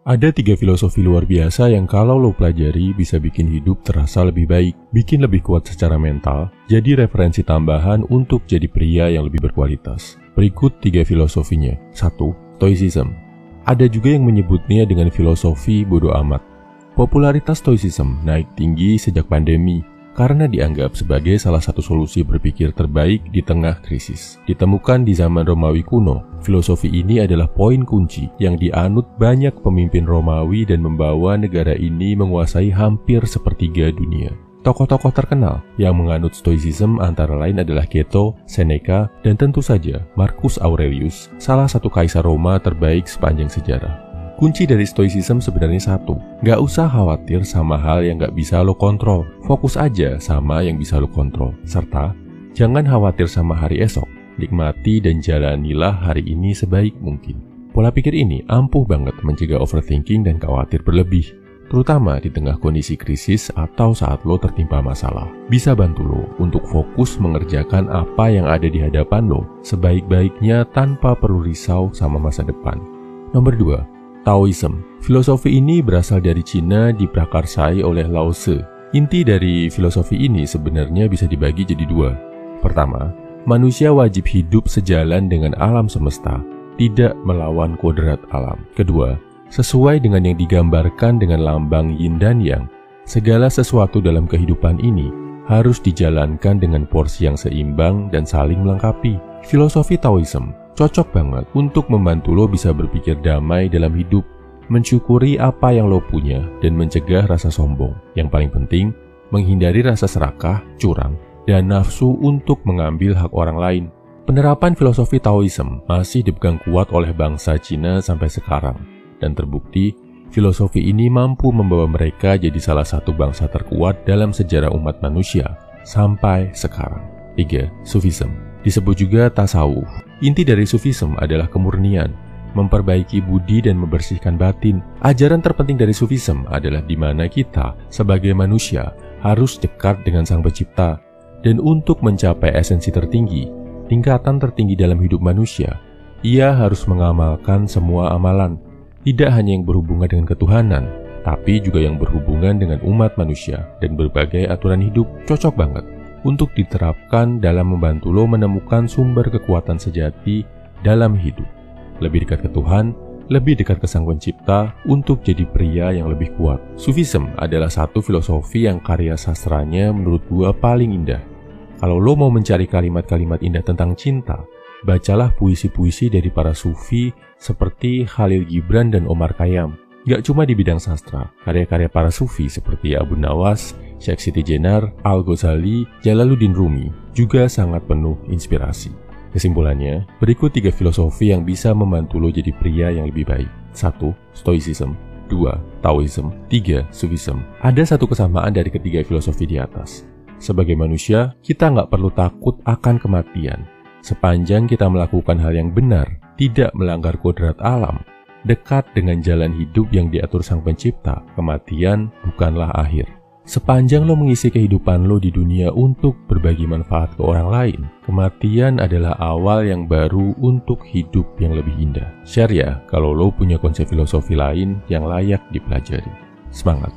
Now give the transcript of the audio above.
Ada 3 filosofi luar biasa yang kalau lo pelajari bisa bikin hidup terasa lebih baik, bikin lebih kuat secara mental, jadi referensi tambahan untuk jadi pria yang lebih berkualitas. Berikut 3 filosofinya. 1. Stoicism. Ada juga yang menyebutnya dengan filosofi bodo amat. Popularitas Stoicism naik tinggi sejak pandemi, karena dianggap sebagai salah satu solusi berpikir terbaik di tengah krisis. Ditemukan di zaman Romawi kuno, filosofi ini adalah poin kunci yang dianut banyak pemimpin Romawi dan membawa negara ini menguasai hampir sepertiga dunia. Tokoh-tokoh terkenal yang menganut Stoicism antara lain adalah Cato, Seneca, dan tentu saja Marcus Aurelius, salah satu kaisar Roma terbaik sepanjang sejarah. Kunci dari Stoicism sebenarnya satu, gak usah khawatir sama hal yang gak bisa lo kontrol, fokus aja sama yang bisa lo kontrol. Serta, jangan khawatir sama hari esok, nikmati dan jalanilah hari ini sebaik mungkin. Pola pikir ini ampuh banget mencegah overthinking dan khawatir berlebih, terutama di tengah kondisi krisis atau saat lo tertimpa masalah. Bisa bantu lo untuk fokus mengerjakan apa yang ada di hadapan lo sebaik-baiknya tanpa perlu risau sama masa depan. Nomor 2. Taoism. Filosofi ini berasal dari Cina, diprakarsai oleh Lao Tse. Inti dari filosofi ini sebenarnya bisa dibagi jadi 2. Pertama, manusia wajib hidup sejalan dengan alam semesta, tidak melawan kodrat alam. Kedua, sesuai dengan yang digambarkan dengan lambang yin dan yang, segala sesuatu dalam kehidupan ini harus dijalankan dengan porsi yang seimbang dan saling melengkapi. Filosofi Taoism cocok banget untuk membantu lo bisa berpikir damai dalam hidup, mensyukuri apa yang lo punya, dan mencegah rasa sombong. Yang paling penting, menghindari rasa serakah, curang, dan nafsu untuk mengambil hak orang lain. Penerapan filosofi Taoism masih dipegang kuat oleh bangsa Cina sampai sekarang, dan terbukti filosofi ini mampu membawa mereka jadi salah satu bangsa terkuat dalam sejarah umat manusia sampai sekarang. 3. Sufism. Disebut juga tasawuf. Inti dari Sufism adalah kemurnian, memperbaiki budi dan membersihkan batin. Ajaran terpenting dari Sufism adalah di mana kita sebagai manusia harus dekat dengan Sang Pencipta. Dan untuk mencapai esensi tertinggi, tingkatan tertinggi dalam hidup manusia, ia harus mengamalkan semua amalan, tidak hanya yang berhubungan dengan ketuhanan, tapi juga yang berhubungan dengan umat manusia dan berbagai aturan hidup. Cocok banget untuk diterapkan dalam membantu lo menemukan sumber kekuatan sejati dalam hidup. Lebih dekat ke Tuhan, lebih dekat ke Sang Pencipta untuk jadi pria yang lebih kuat. Sufism adalah satu filosofi yang karya sastranya menurut gua paling indah. Kalau lo mau mencari kalimat-kalimat indah tentang cinta, bacalah puisi-puisi dari para sufi seperti Khalil Gibran dan Omar Khayyam. Gak cuma di bidang sastra, karya-karya para sufi seperti Abu Nawas, Syekh Siti Jenar, Al-Ghazali, Jalaluddin Rumi juga sangat penuh inspirasi. Kesimpulannya, berikut 3 filosofi yang bisa membantu lo jadi pria yang lebih baik. 1. Stoicism. 2. Taoism. 3. Sufism. Ada satu kesamaan dari ketiga filosofi di atas. Sebagai manusia, kita nggak perlu takut akan kematian. Sepanjang kita melakukan hal yang benar, tidak melanggar kodrat alam, dekat dengan jalan hidup yang diatur Sang Pencipta, kematian bukanlah akhir. Sepanjang lo mengisi kehidupan lo di dunia untuk berbagi manfaat ke orang lain, kematian adalah awal yang baru untuk hidup yang lebih indah. Share ya kalau lo punya konsep filosofi lain yang layak dipelajari. Semangat!